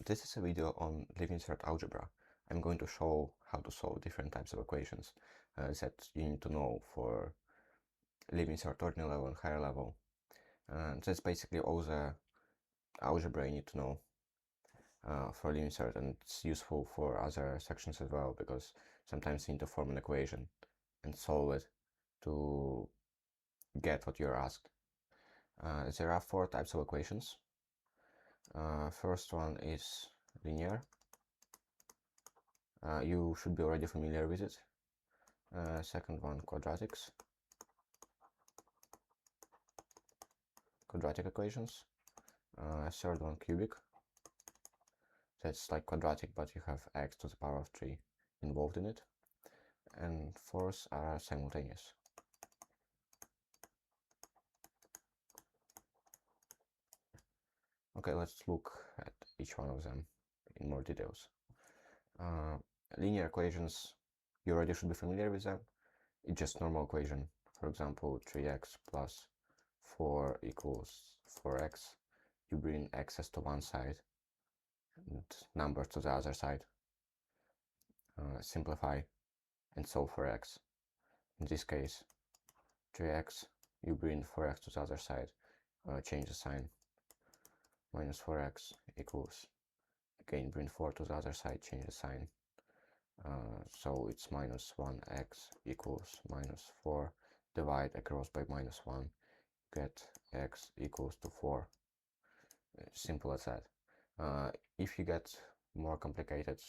This is a video on Living Cert Algebra. I'm going to show how to solve different types of equations that you need to know for Living Cert ordinary level and higher level. That's basically all the algebra you need to know for Living Cert, and it's useful for other sections as well, because sometimes you need to form an equation and solve it to get what you're asked. There are four types of equations. First one is linear. You should be already familiar with it. Second one, quadratic equations. Third one, cubic. That's like quadratic, but you have x to the power of 3 involved in it. And fourth are simultaneous. Okay, let's look at each one of them in more details. Linear equations, you already should be familiar with them. It's just normal equation. For example, 3x plus 4 equals 4x. You bring x's to one side and numbers to the other side. Simplify and solve for x. In this case, 3x, you bring 4x to the other side, change the sign. Minus 4x equals, again, bring 4 to the other side, change the sign. So it's minus 1x equals minus 4. Divide across by minus 1. Get x equals to 4. Simple as that. If you get more complicated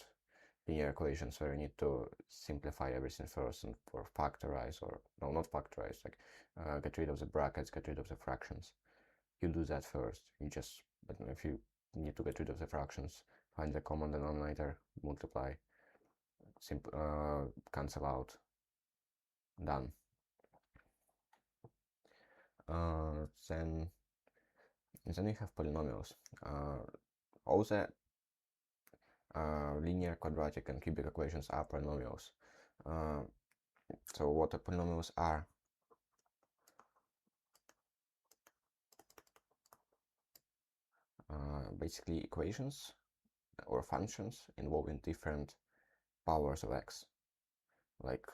linear equations where you need to simplify everything first and or factorize, or no, not factorize, like get rid of the brackets, get rid of the fractions, you do that first. You just, but if you need to get rid of the fractions, find the common denominator, multiply, cancel out, done. Then you have polynomials. All the linear, quadratic, and cubic equations are polynomials. So what the polynomials are? Basically equations or functions involving different powers of x, like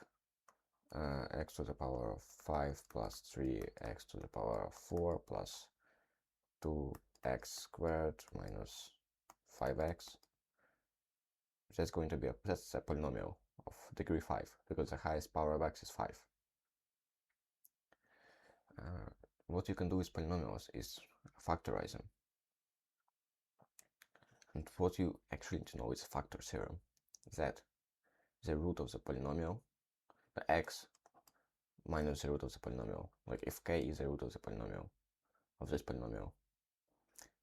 x to the power of 5 plus 3, x to the power of 4 plus 2x squared minus 5x. That's going to be that's a polynomial of degree 5, because the highest power of x is 5. What you can do with polynomials is factorize them. And what you actually need to know is factor theorem, that the root of the polynomial, the x minus the root of the polynomial, like if k is the root of the polynomial, of this polynomial,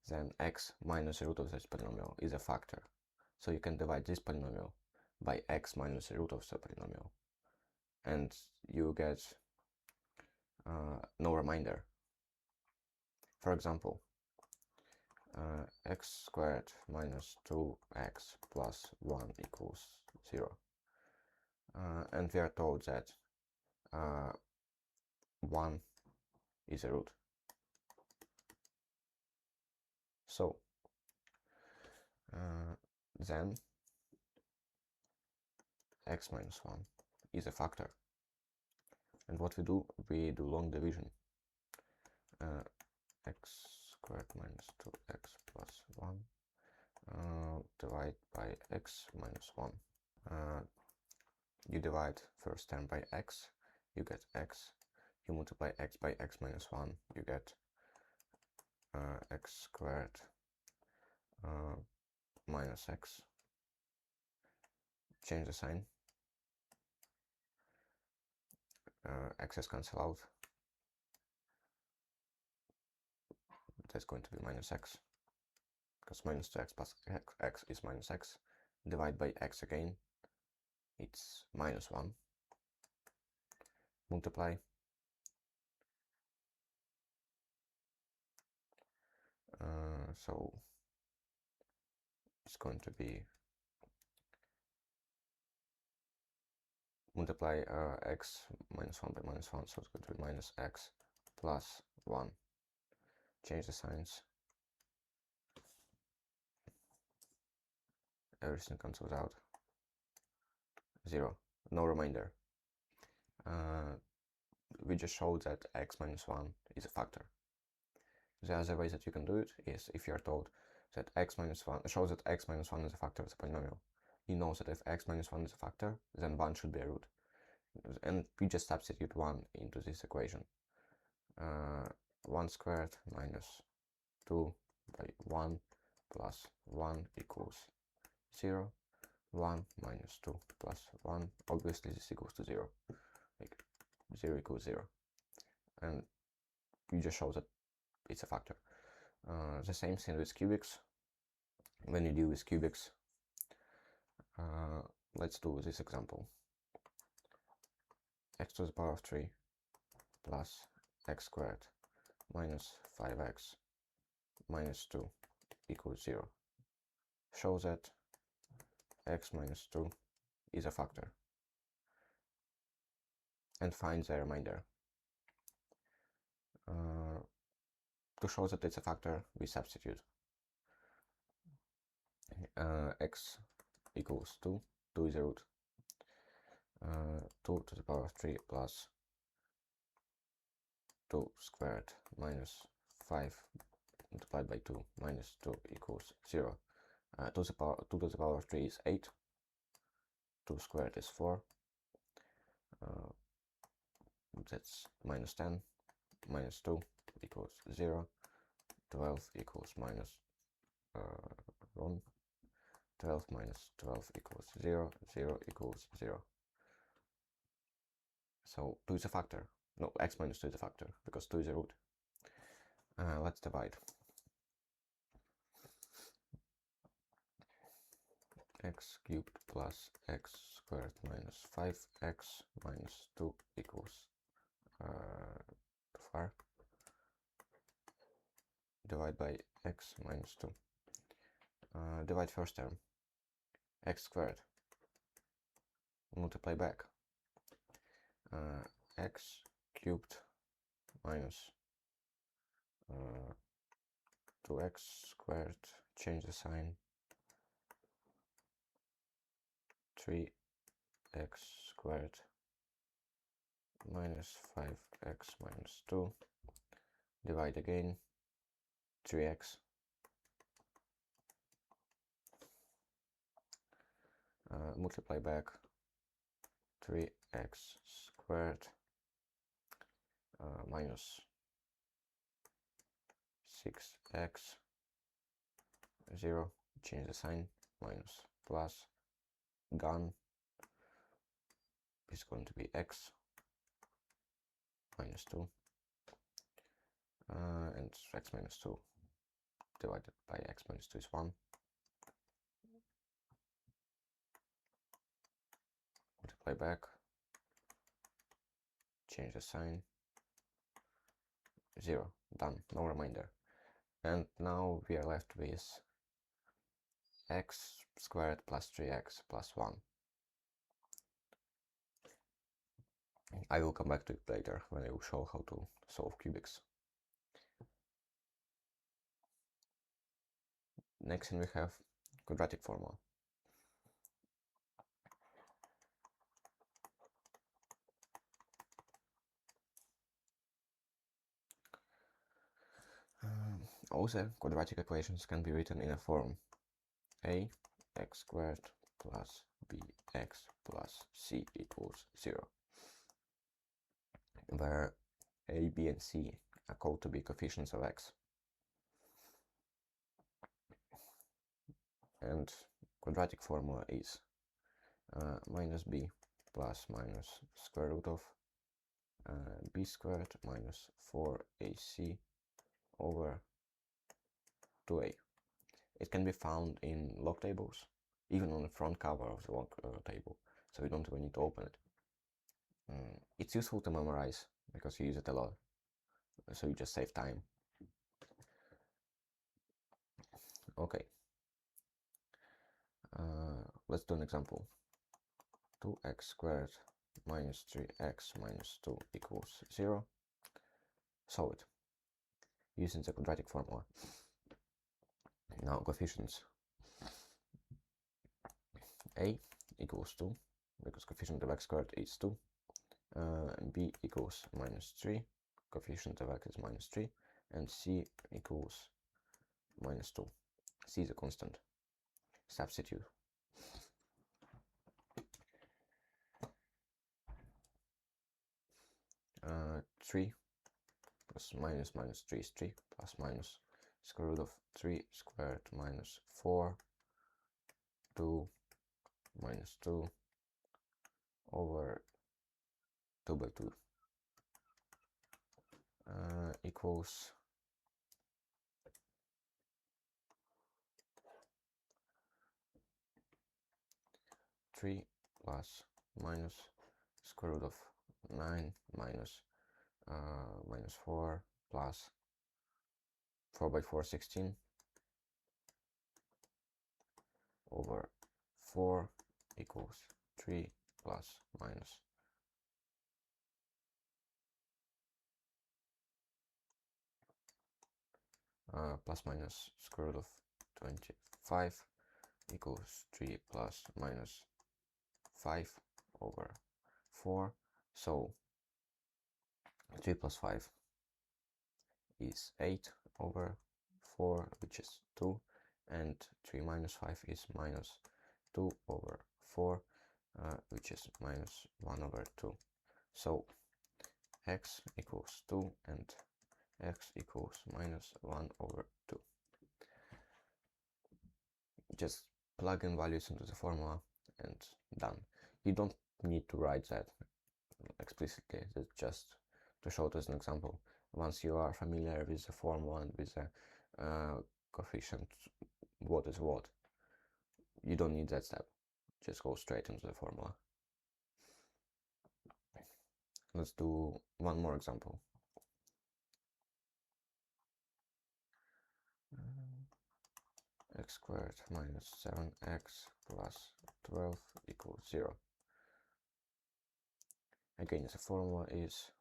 then x minus the root of this polynomial is a factor. So you can divide this polynomial by x minus the root of the polynomial, and you get no remainder. For example, x squared minus 2x plus 1 equals 0. And we are told that 1 is a root. So then x minus 1 is a factor. And what we do long division. X squared minus 2x plus 1 divide by x minus 1. You divide first term by x, you get x. You multiply x by x minus 1, you get x squared minus x. Change the sign. X's cancel out. That's going to be minus x, because minus 2x plus x is minus x. Divide by x again, it's minus 1. Multiply. So it's going to be multiply x minus 1 by minus 1, so it's going to be minus x plus 1. Change the signs. everything cancels out. 0. No remainder. We just showed that x minus 1 is a factor. The other way that you can do it is if you are told that x minus 1 shows that x minus 1 is a factor of the polynomial. You know that if x minus 1 is a factor, then 1 should be a root. And we just substitute 1 into this equation. 1 squared minus 2 by 1 plus 1 equals 0. 1 minus 2 plus 1. Obviously this equals to 0. Like 0 equals 0. And you just show that it's a factor. The same thing with cubics. When you deal with cubics, let's do this example. X to the power of 3 plus x squared minus 5x minus 2 equals 0. Show that x minus 2 is a factor. And find the remainder. To show that it's a factor, we substitute. X equals 2. 2 is a root. 2 to the power of 3 plus 2 squared minus 5 multiplied by 2 minus 2 equals 0. 2 to the power of 3 is 8. 2 squared is 4. That's minus 10. Minus 2 equals 0. 12 equals minus 1. 12 minus 12 equals 0. 0 equals 0. So 2 is a factor. No, x minus 2 is a factor, because 2 is a root. Let's divide. X cubed plus x squared minus 5x minus 2 equals too far. Divide by x minus 2. Divide first term. X squared. Multiply back. X cubed minus 2x squared. Change the sign. 3x squared minus 5x minus 2. Divide again. 3x. Multiply back. 3x squared minus 6x 0. Change the sign. Minus plus. Gun is going to be x minus 2 and x minus 2 divided by x minus 2 is 1. Multiply back, change the sign, 0, done, no remainder. And now we are left with x squared plus 3x plus 1. I will come back to it later when I will show how to solve cubics. Next thing we have quadratic formula. All the quadratic equations can be written in a form a x squared plus bx plus c equals 0, where a, b, and c are called to be coefficients of x. And quadratic formula is minus b plus minus square root of b squared minus 4ac over 2a. It can be found in log tables, even on the front cover of the log table, so you don't even need to open it. It's useful to memorize because you use it a lot, so you just save time. Okay, let's do an example. 2x squared minus 3x minus 2 equals 0. Solve it using the quadratic formula. Now coefficients. a equals 2, because coefficient of x squared is 2, b equals minus 3, coefficient of x is minus 3, and c equals minus 2. C is a constant. Substitute. 3 plus minus minus 3 is 3, plus minus square root of 3 squared minus 4, 2 minus 2 over 2 by 2 equals 3 plus minus square root of 9 minus minus 4 plus 4 by 4, 16 over 4 equals 3 plus minus plus minus square root of 25 equals 3 plus minus 5 over 4. So 3 plus 5 is 8 over 4, which is 2, and 3 minus 5 is minus 2 over 4, which is minus 1 over 2. So x equals 2 and x equals minus 1 over 2. Just plug in values into the formula and done. You don't need to write that explicitly, that's just to show it as an example. Once you are familiar with the formula and with the coefficient, what is what, you don't need that step. Just go straight into the formula. Let's do one more example. X squared minus 7x plus 12 equals 0. Again, the formula is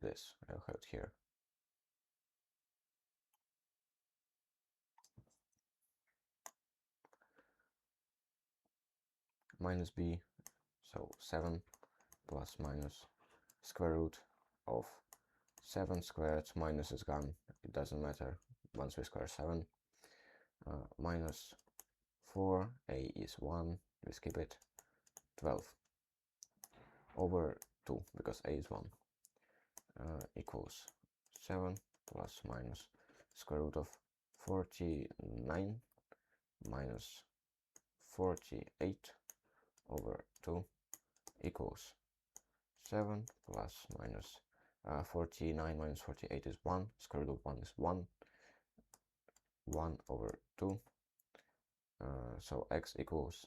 this. I'll have it here. Minus b, so 7 plus minus square root of 7 squared, minus is gone, it doesn't matter once we square 7, minus 4, a is 1, we skip it, 12 over 2, because a is 1, equals 7 plus minus square root of 49 minus 48 over 2 equals 7 plus minus 49 minus 48 is 1, square root of 1 is 1, 1 over 2, so x equals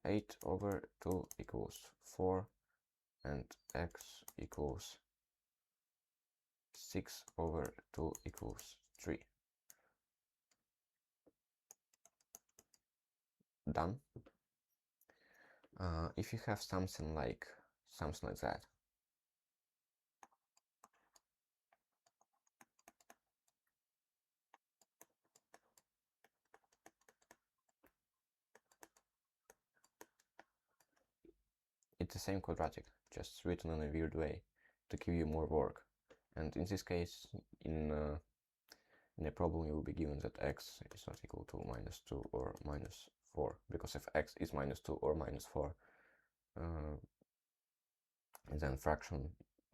8 over 2 equals 4, and x equals 6 over 2 equals 3. Done. If you have something like that, it's the same quadratic, just written in a weird way to give you more work. And in this case, in a problem, you will be given that x is not equal to minus 2 or minus 4, because if x is minus 2 or minus 4, then fraction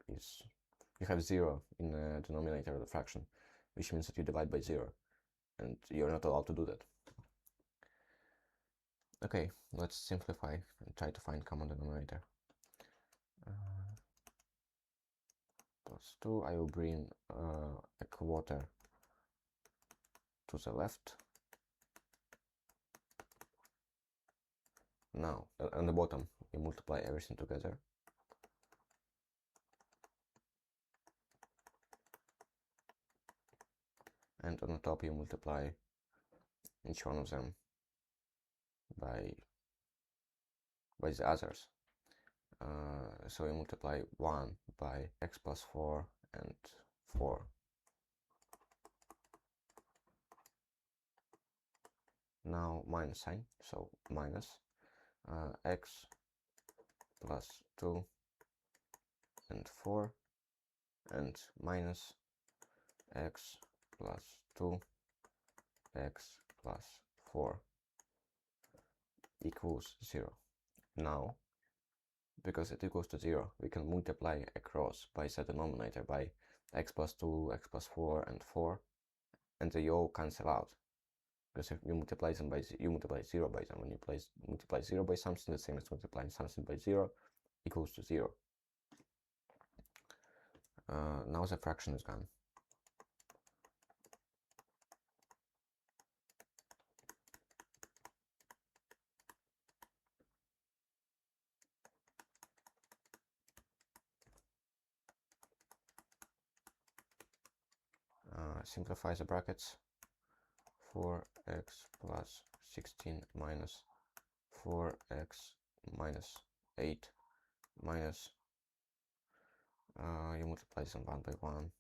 is, you have 0 in the denominator of the fraction, which means that you divide by 0, and you're not allowed to do that. Okay, let's simplify and try to find common denominator. Plus 2, I will bring a quarter to the left. Now, on the bottom, you multiply everything together. And on the top, you multiply each one of them by the others. So you multiply 1 by x plus 4 and 4 now minus sign, so minus x plus 2 and 4 and minus x plus 2 x plus 4 equals 0. Now, because it equals to 0, we can multiply across by the denominator by x plus 2, x plus 4 and 4, and they all cancel out. Because if you multiply them by you multiply 0 by them, when you multiply 0 by something, the same as multiplying something by 0 equals to 0. Now the fraction is gone. Simplify the brackets. 4x plus 16 minus 4x minus 8 minus, you multiply them one by one,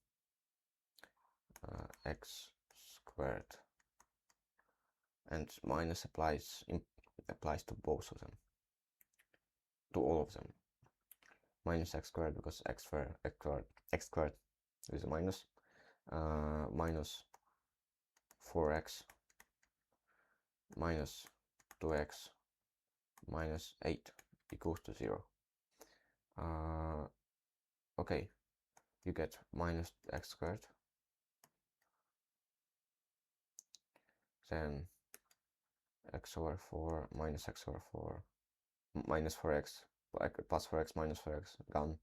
x squared, and minus applies to both of them, to all of them. Minus x squared because x squared is a minus, minus 4x minus 2x minus 8 equals to 0. Okay, you get minus x squared, then x over 4 minus x over 4 minus 4x plus 4x minus 4x gone,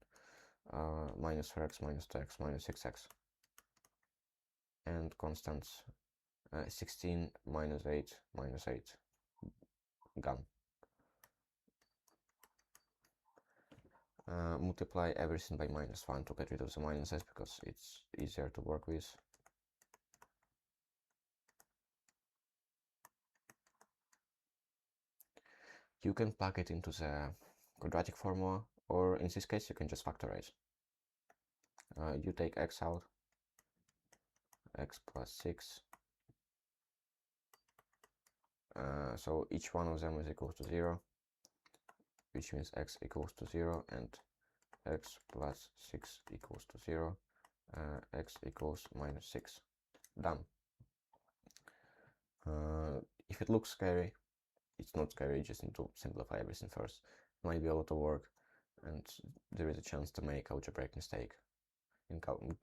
minus 4x minus 2x minus 6x, and constants 16 minus 8 minus 8 gone. Multiply everything by minus 1 to get rid of the minuses because it's easier to work with. You can plug it into the quadratic formula, or in this case you can just factorize. You take x out, x plus 6, so each one of them is equal to 0, which means x equals to 0, and x plus 6 equals to 0, x equals minus 6. Done. If it looks scary, it's not scary, you just need to simplify everything first. It might be a lot of work, and there is a chance to make algebraic mistake,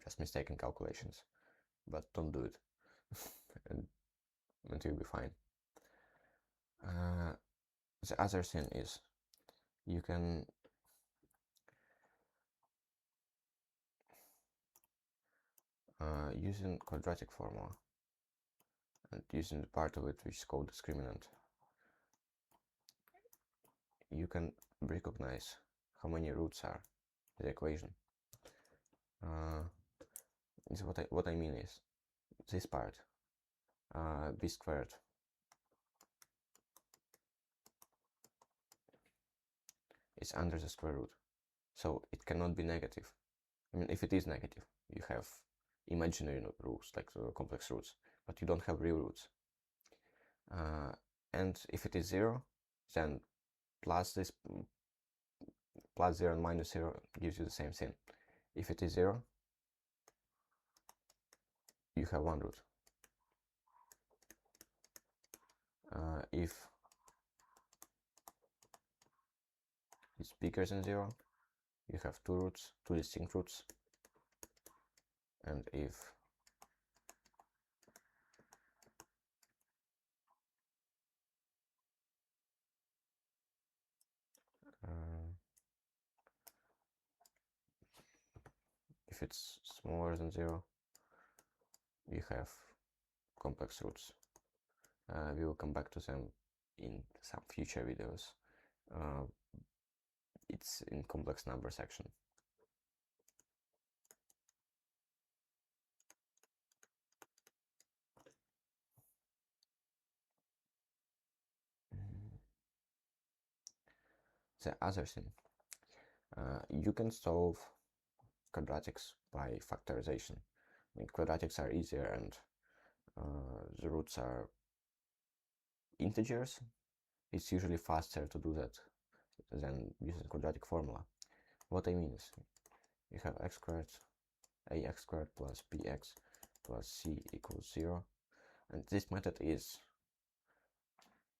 just mistake in calculations, but don't do it, and you'll be fine. The other thing is, you can using quadratic formula and using the part of it which is called discriminant, you can recognize how many roots are in the equation. What I mean is this part, b squared is under the square root, so it cannot be negative. I mean, if it is negative, you have imaginary roots, like complex roots, but you don't have real roots. And if it is 0, then plus 0 and minus 0 gives you the same thing. If it is 0, you have one root. If it's bigger than 0, you have two roots, two distinct roots. And if it's smaller than 0, you have complex roots. We will come back to them in some future videos. It's in complex number section. The other thing, you can solve quadratics by factorization. I mean, quadratics are easier, and the roots are integers, it's usually faster to do that than using the quadratic formula. What I mean is, you have x squared, ax squared plus bx plus c equals 0, and this method is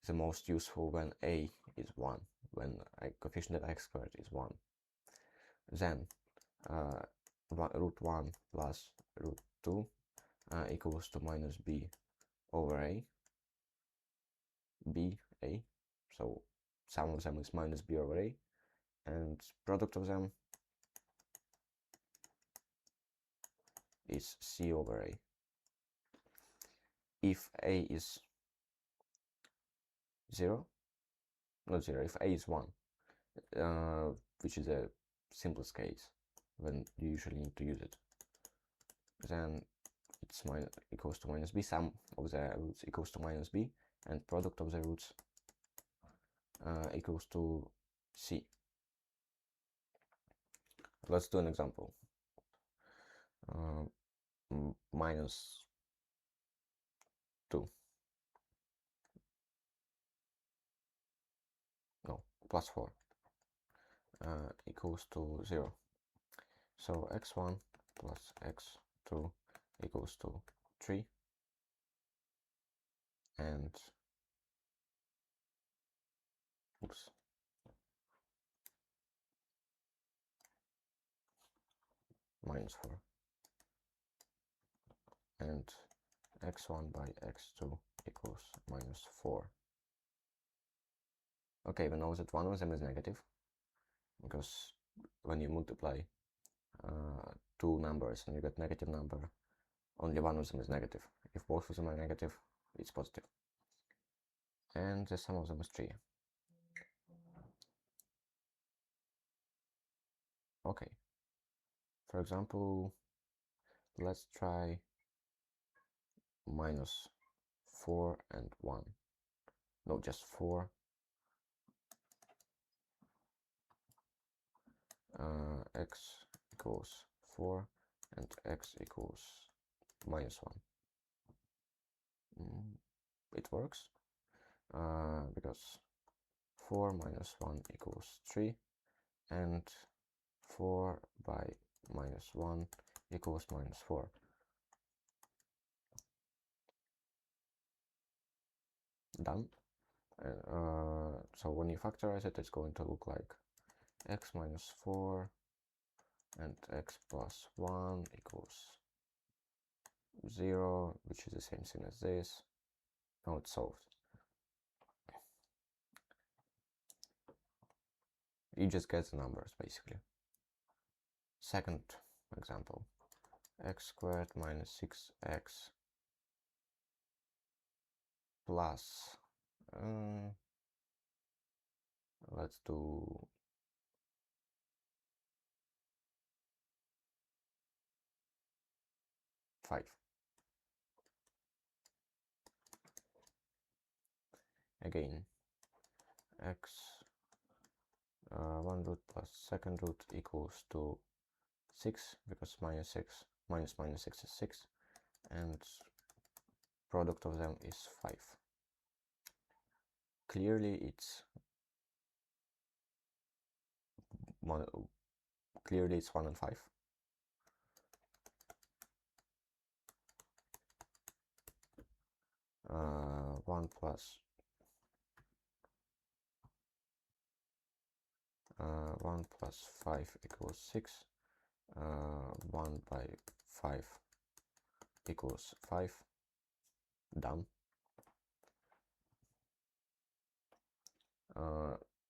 the most useful when a is 1, when a coefficient of x squared is 1. Then root 1 plus root 2 equals to minus b over a, so sum of them is minus b over a, and product of them is c over a. If a is 0, not 0, if a is 1, which is the simplest case when you usually need to use it, then it's equals to minus b, sum of the roots equals to minus b, and product of the roots equals to c. Let's do an example. Minus 2, no, plus 4 equals to 0. So x1 plus x2 equals to 3, and oops, minus 4, and x1 by x2 equals minus 4. Okay, we know that one of them is negative, because when you multiply two numbers and you get negative number, only one of them is negative. If both of them are negative, it's positive. And the sum of them is 3. Okay. For example, let's try minus 4 and 1. No, just 4. X equals 4 and x equals minus 1. It works because 4 minus 1 equals 3, and 4 by minus 1 equals minus 4. Done. So when you factorize it, it's going to look like x minus 4 and x plus 1 equals 0, which is the same thing as this. Now it's solved. You just get the numbers, basically. Second example, x squared minus 6x plus, let's do 5. Again, x 1 root plus second root equals to 6, because minus 6 minus minus 6 is 6, and product of them is 5. Clearly it's 1 and 5. 1 plus 1 plus 5 equals 6. 1 by 5 equals 5. Done.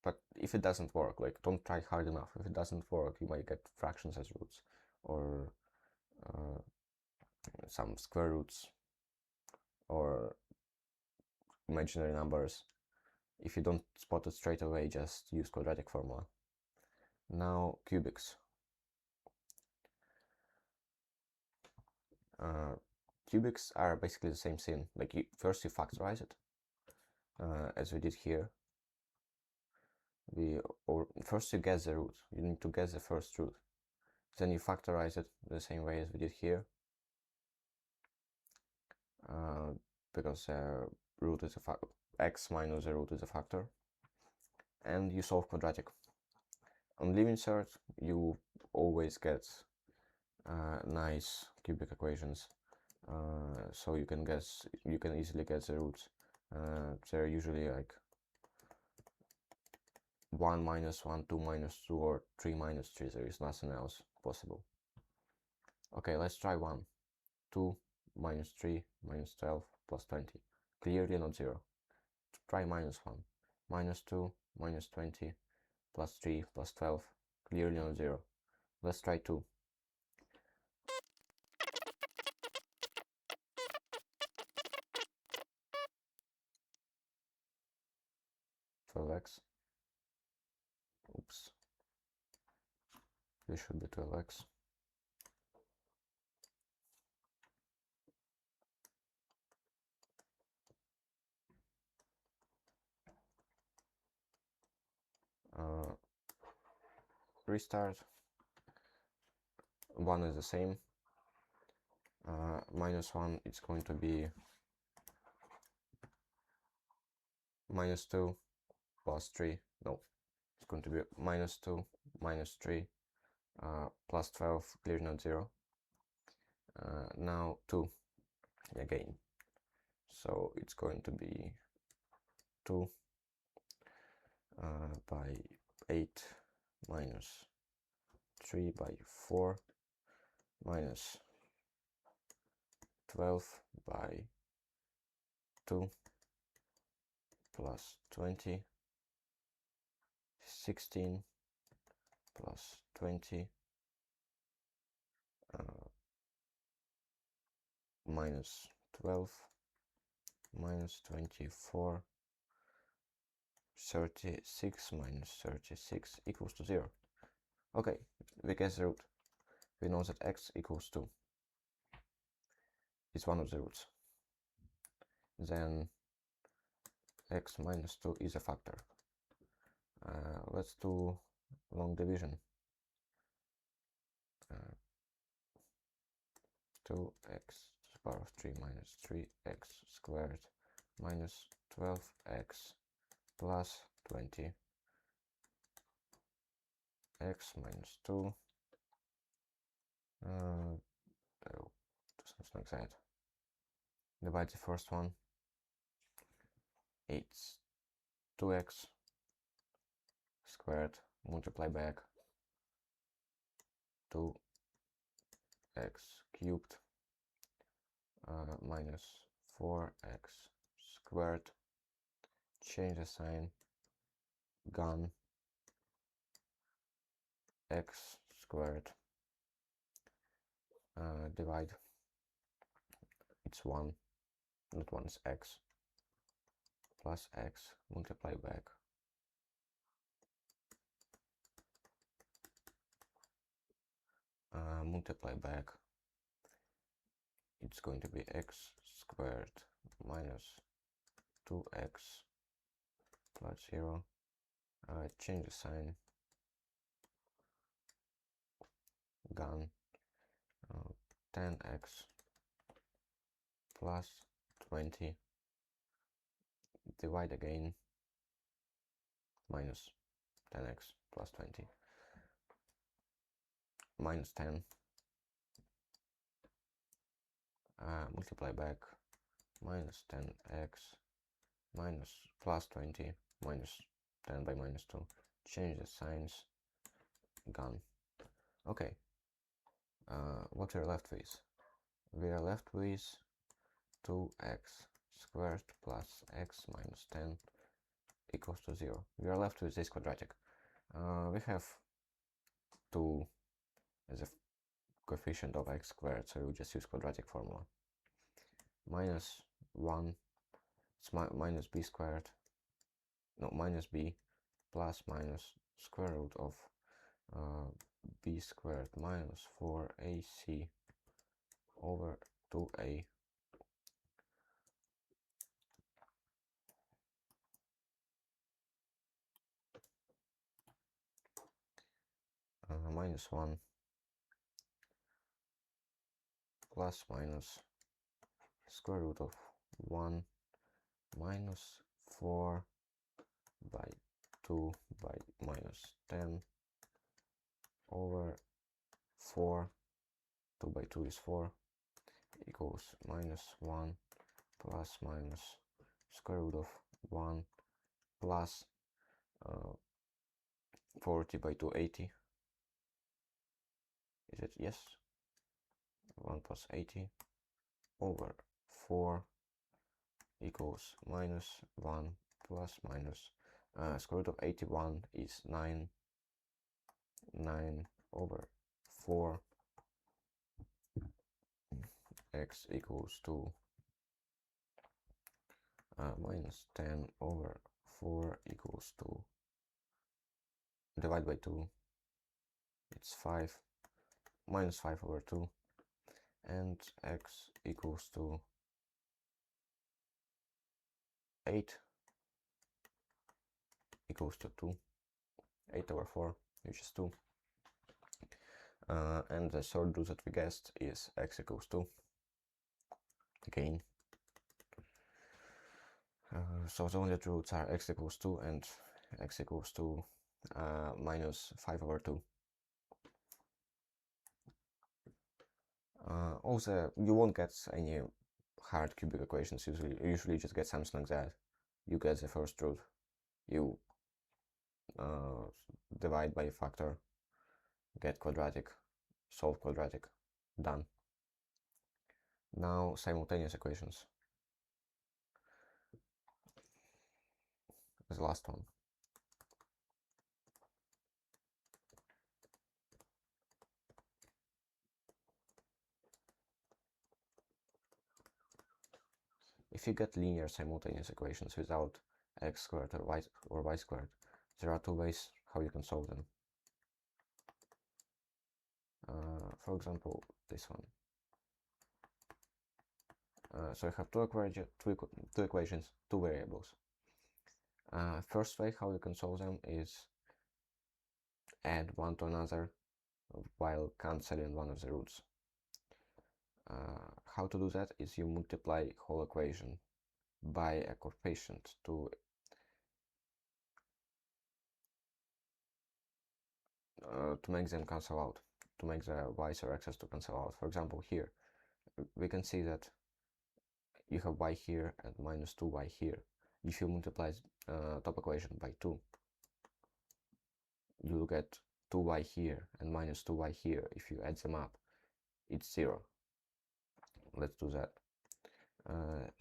But if it doesn't work, like, don't try hard enough. If it doesn't work, you might get fractions as roots, or some square roots, or imaginary numbers. If you don't spot it straight away, just use quadratic formula. Now, cubics. Cubics are basically the same thing. Like, first you factorize it, as we did here. First you guess the root. You need to guess the first root. Then you factorize it the same way as we did here, because root is x minus the root is a factor, and you solve quadratic. On leaving cert, you always get nice cubic equations, so you can easily get the roots. They're usually like 1 minus 1, 2 minus 2, or 3 minus 3. There is nothing else possible. Okay, let's try 1. 2 minus 3 minus 12 plus 20. Clearly not 0. Try minus 1. Minus 2 minus 20 plus 3 plus 12. Clearly not 0. Let's try 2. 12x. Oops. This should be 12x. Restart. 1 is the same. Minus 1, it's going to be minus 2 plus 3. No, it's going to be minus 2 minus 3 plus 12, clearly not 0. Now 2 again. So it's going to be 2 by 8 minus 3 by 4 minus 12 by 2 plus 20, 16 plus 20 minus 12 minus 24, 36 minus 36 equals to 0. Okay, we guess the root. We know that x equals 2. It's one of the roots. Then x minus 2 is a factor. Let's do long division. 2x to the power of 3 minus 3x squared minus 12x plus 20 x minus 2 something like that. Divide the first one. It's 2x squared, multiply back 2x cubed minus 4x squared, change the sign, gun x squared, divide, it's 1, not 1, is x, plus x, multiply back, it's going to be x squared minus 2x plus 0, change the sign, gun 10x plus 20, divide again, minus 10x plus 20, minus 10, multiply back, minus 10x minus plus 20 minus 10 by minus 2, change the signs, gun. Okay, what we're left with? We are left with 2x squared plus x minus 10 equals to 0. We are left with this quadratic. We have 2 as a coefficient of x squared, so we'll just use quadratic formula. Minus 1, it's minus b squared, no, minus b plus minus square root of b squared minus 4ac over 2a minus 1 plus minus square root of 1 minus 4 by 2 by minus 10 over 4, 2 by 2 is 4, equals minus 1 plus minus square root of 1 plus 40 by 2, 80. Is it? Yes. 1 plus 80 over 4 equals minus 1 plus minus square root of 81 is 9 over 4 x equals to minus 10 over 4 equals to, divide by 2, it's 5, minus 5 over 2, and x equals to 8 equals to 2, 8 over 4, which is 2. And the third root that we guessed is x equals 2. Again. So the only two roots are x equals 2 and x equals to minus 5 over 2. Also, you won't get any hard cubic equations usually. You usually just get something like that. You get the first root, you divide by a factor, get quadratic, solve quadratic, done. Now simultaneous equations. The last one. If you get linear simultaneous equations without x squared or y squared, there are two ways how you can solve them. For example, this one. So I have two equations, two variables. First way how you can solve them is add one to another while cancelling one of the roots. How to do that is you multiply whole equation by a coefficient to make them cancel out, to make the y's or x's to cancel out. For example, here we can see that you have y here and minus 2y here. If you multiply top equation by 2, you will get 2y here and minus 2y here. If you add them up, it's 0. Let's do that.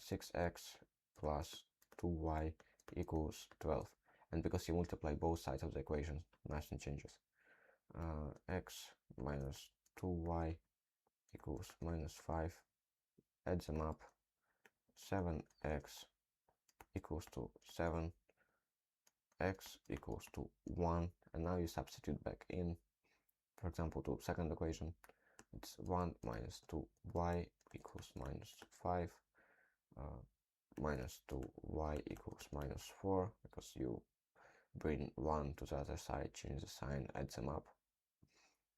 6x plus 2y equals 12. And because you multiply both sides of the equation, nothing changes. X minus 2y equals minus 5. Add them up. 7x equals to 7. X equals to 1. And now you substitute back in, for example, to second equation. It's 1 minus 2y equals minus 5. Minus 2y equals minus 4, because you bring 1 to the other side, change the sign, add them up.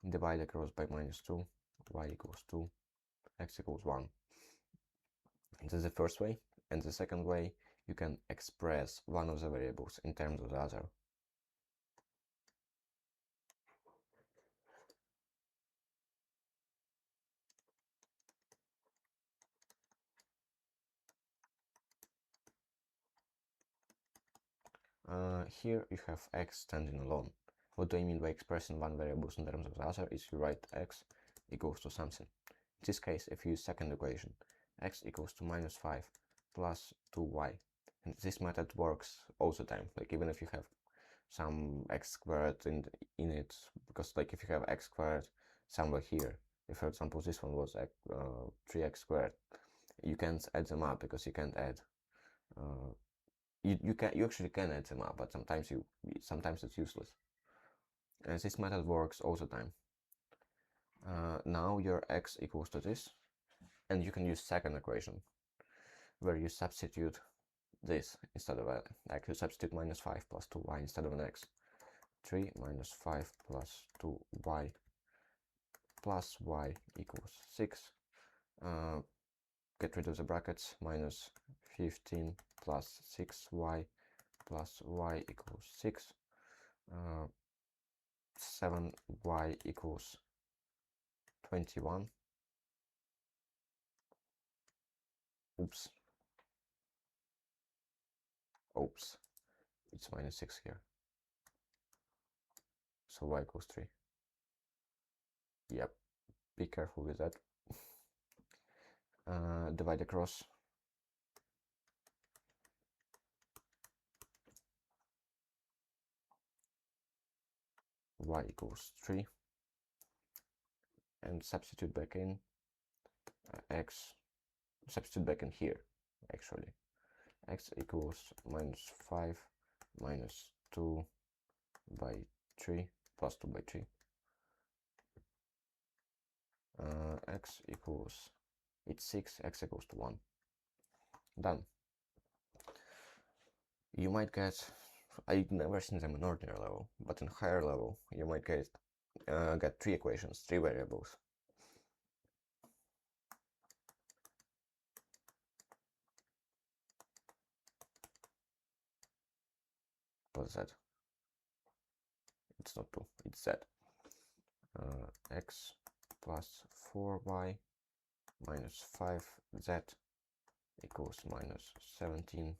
Divide across by minus 2, y equals 2, x equals 1. This is the first way. And the second way, you can express one of the variables in terms of the other. Here you have x standing alone. What do I mean by expressing one variable in terms of the other is you write x equals to something. In this case, if you use second equation, x equals to minus 5 plus 2y. And this method works all the time, like even if you have some x squared in it, because like if you have x squared somewhere here, if for example this one was 3x squared, you can't add them up because you can't add you actually can add them up, but sometimes it's useless. And this method works all the time. Now your x equals to this, and you can use second equation where you substitute this instead of x. You substitute minus 5 plus 2y instead of an x. 3 minus 5 plus 2y plus y equals 6. Get rid of the brackets. Minus 15 plus 6y plus y equals 6, 7y equals 21. Oops, it's minus 6 here, so y equals 3. Yep, be careful with that. Divide across. Y equals 3, and substitute back in substitute back in here, actually. X equals minus 5 minus 2 by 3 plus 2 by 3. X equals, it's 6, x equals to 1. Done. You might get, I've never seen them in ordinary level, but in higher level you might get 3 equations, 3 variables. What's that? It's not 2, it's z. X plus 4y minus 5z equals minus 17.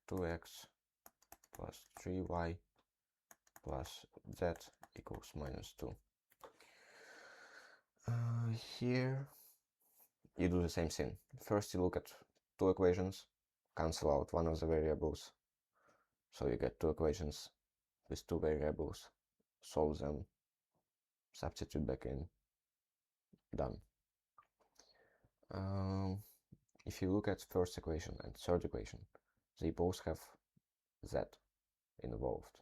2x plus 3y plus z equals minus 2. Here you do the same thing. First you look at 2 equations, cancel out one of the variables, so you get 2 equations with 2 variables, solve them, substitute back in, done. If you look at first equation and third equation, they both have z involved,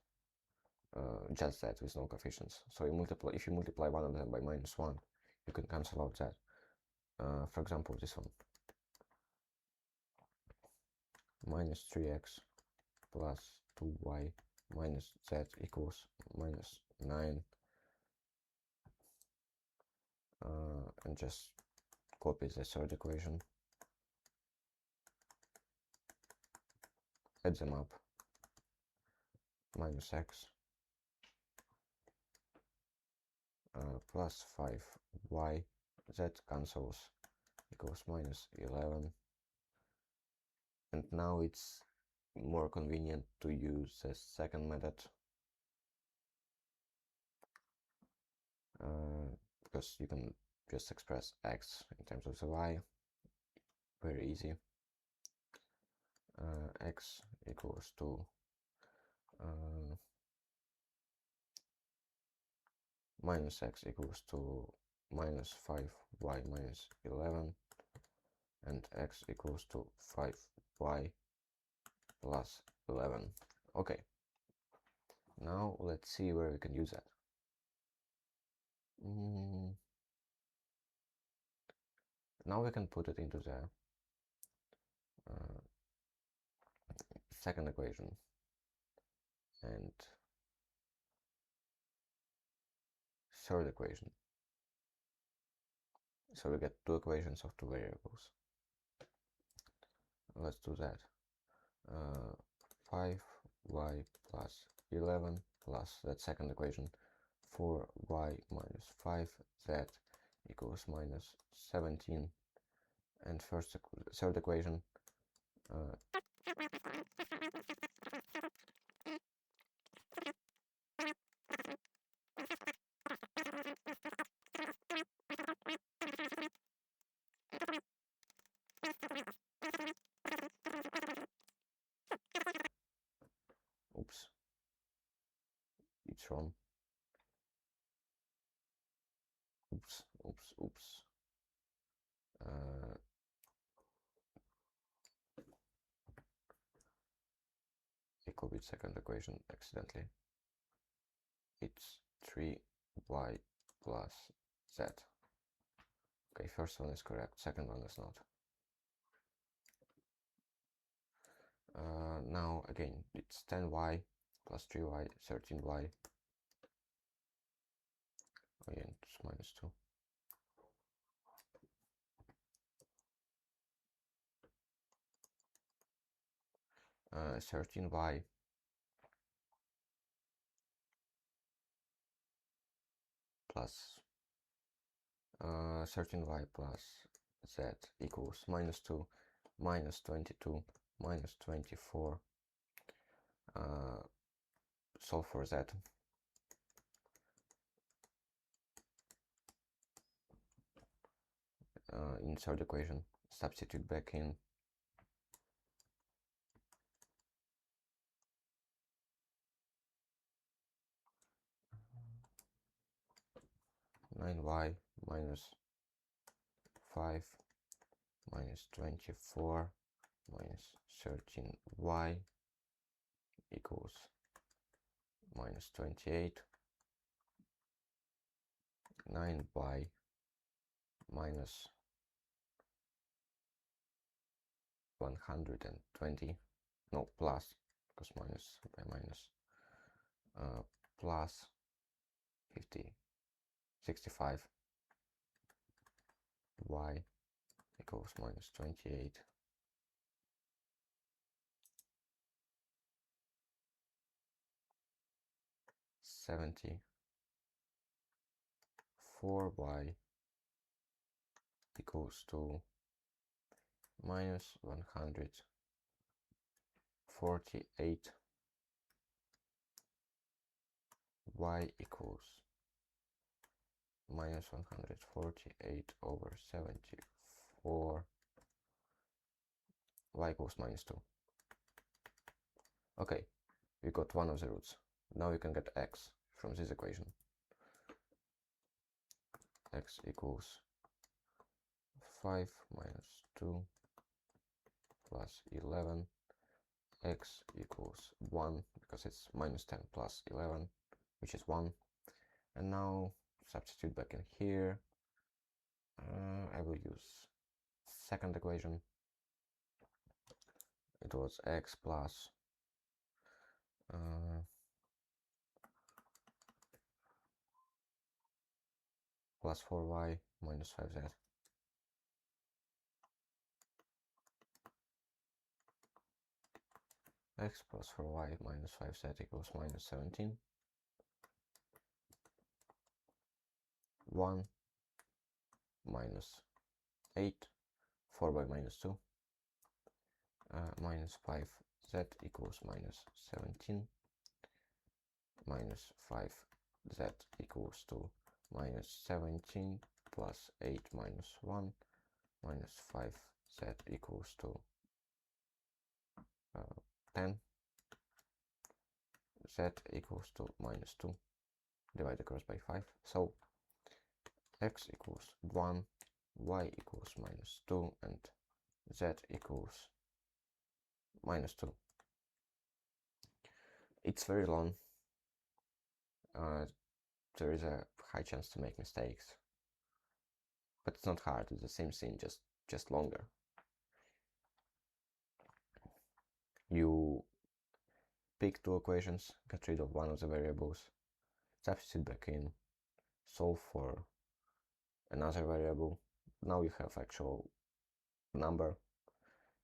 just z with no coefficients. So if you multiply one of them by minus 1, you can cancel out z. For example, this one, minus 3x plus 2y minus z equals minus 9, and just copy the third equation, add them up, minus x plus 5y, z cancels, equals minus 11. And now it's more convenient to use the second method, because you can just express x in terms of the y, very easy. X equals to minus x equals to minus 5y minus 11, and x equals to 5y plus 11. Okay, now let's see where we can use that. Now we can put it into the second equation and third equation. So we get 2 equations of 2 variables. Let's do that. 5y plus 11 plus that second equation, 4y minus 5z equals minus 17, and third equation, oops, it's wrong. Oops. I copied second equation accidentally. It's 3y plus z. Okay, first one is correct, second one is not. Now again, it's 10y plus 3y, 13y. Again, it's minus 2. 13y plus 13y plus z equals minus 2, minus 22, minus 24. Solve for z. In third equation, substitute back in 9y minus 5 minus 24 minus 13y equals minus 28. 9y minus 120, no, plus, because minus by minus, plus 65 y equals minus 28. 74y equals to minus 148. Y equals minus 148 over 74. Y equals minus 2. Okay, we got one of the roots. Now we can get x from this equation. X equals 5 minus 2 plus 11. X equals 1, because it's minus 10 plus 11, which is 1. And now substitute back in here. I will use second equation. It was x plus plus 4y minus 5z. X plus 4y minus 5z equals minus 17. 1 minus 8, 4y minus 2, minus 5z equals minus 17, minus 5z equals to minus 17 plus 8 minus 1, minus 5z equals to 10, z equals to minus 2, divide across by 5. So x equals 1, y equals minus 2, and z equals minus 2. It's very long. There is a high chance to make mistakes, but it's not hard. It's the same thing, just longer. You pick two equations, get rid of one of the variables, substitute back in, solve for another variable. Now you have actual number.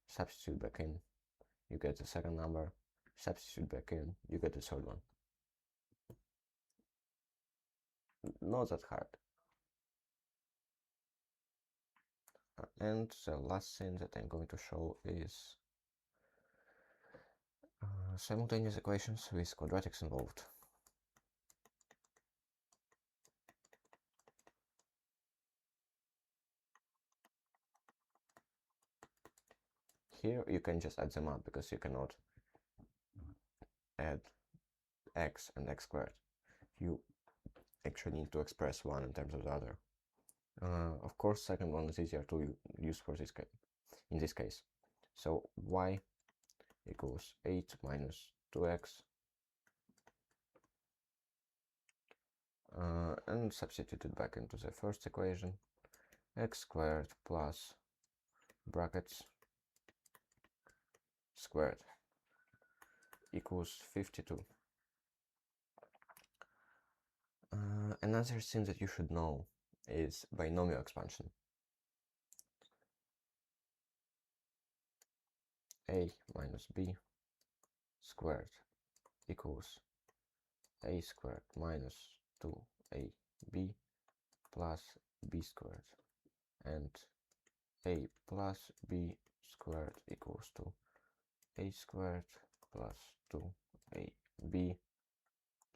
Substitute back in, you get the second number. Substitute back in, you get the third one. Not that hard. And the last thing that I'm going to show is simultaneous equations with quadratics involved. Here you can just add them up, because you cannot add x and x squared. You actually need to express one in terms of the other. Of course, second one is easier to use for this case. In this case, so y equals 8 minus 2x, and substitute it back into the first equation. X squared plus brackets squared equals 52. Another thing that you should know is binomial expansion. A minus b squared equals a squared minus 2ab plus b squared, and a plus b squared equals to a squared plus 2ab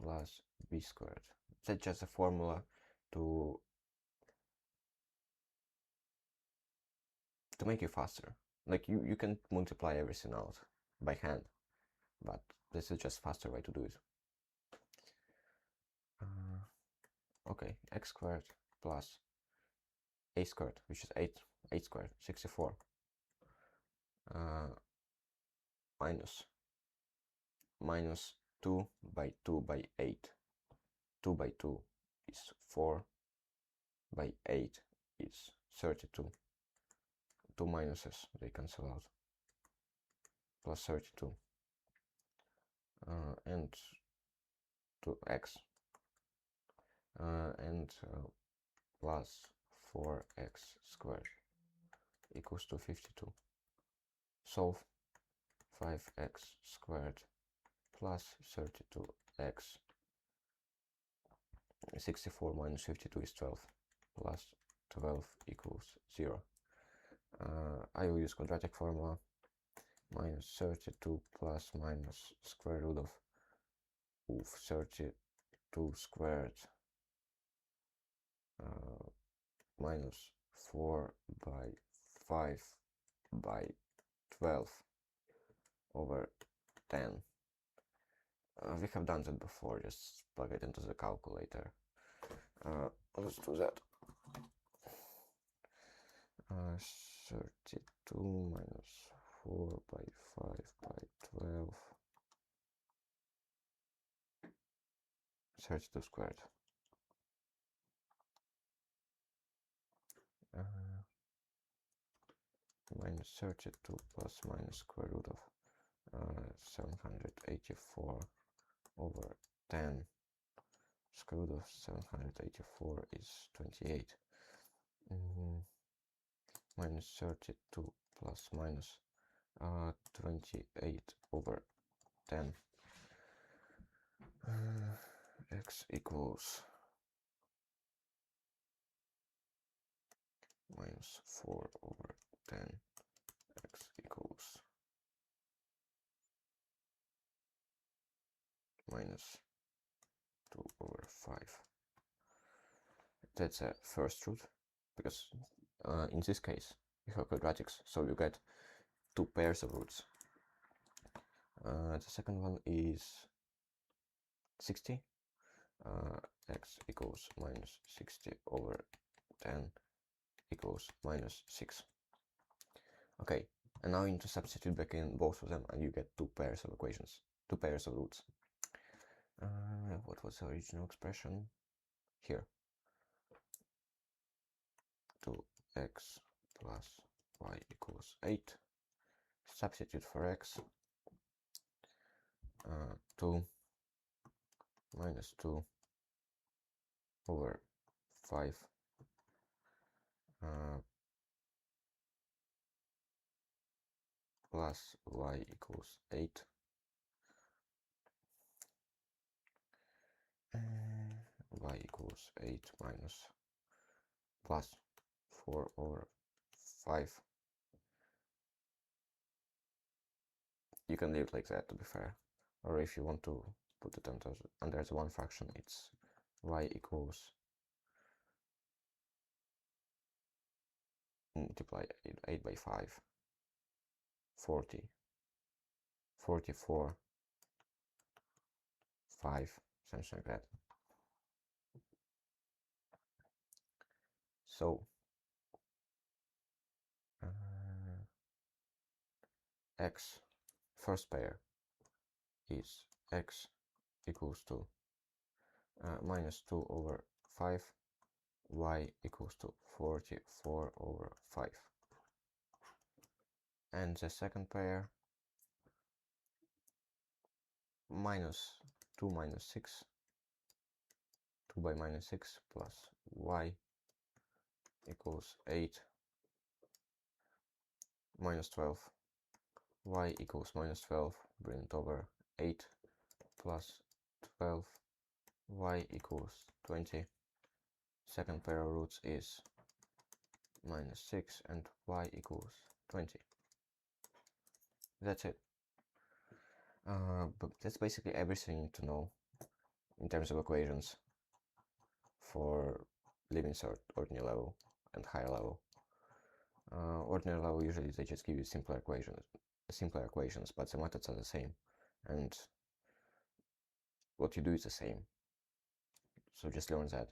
plus b squared. That's just a formula to make it faster. Like you can multiply everything out by hand, but this is just faster way to do it. Okay, x squared plus a squared, which is 8 squared, 64, minus 2 by 2 by 8. 2 by 2 is 4, by 8 is 32. 2 minuses, they cancel out, plus 32, and 2x, and plus 4x squared equals to 52. Solve 5x squared plus 32x. 64 minus 52 is 12, plus 12 equals 0. I will use quadratic formula. Minus 32 plus minus square root of 32 squared minus 4 by 5 by 12 over 10. We have done that before, just plug it into the calculator. Let's do that. 32 minus 4 by 5 by 12. 32 squared. Minus 32 plus minus square root of 784 over 10. Square root of 784 is 28. Minus 32 plus minus 28 over 10. X equals minus 4 over 10. X equals minus 2 over 5. That's a first root, because in this case you have quadratics, so you get two pairs of roots. The second one is 60. X equals minus 60 over 10 equals minus 6. Okay, and now you need to substitute back in both of them, and you get two pairs of equations, two pairs of roots. What was the original expression? Here. 2x plus y equals 8. Substitute for x. 2 minus 2 over 5 plus y equals 8. Y equals 8 minus plus 4 over 5. You can leave it like that, to be fair. Or if you want to put it under the one fraction, it's y equals multiply 8 by 5. 40. 44. 5. Something like that. So x, first pair, is x equals to minus 2 over 5, y equals to 44 over 5. And the second pair, minus 2 minus 6, 2 by minus 6 plus y equals 8 minus 12. Y equals minus 12, bring it over, 8 plus 12, y equals 20. Second pair of roots is minus 6 and y equals 20. That's it. But that's basically everything you need to know in terms of equations for living cert, ordinary level, and higher level. Ordinary level, usually they just give you simpler equations, but the methods are the same, and what you do is the same. So just learn that.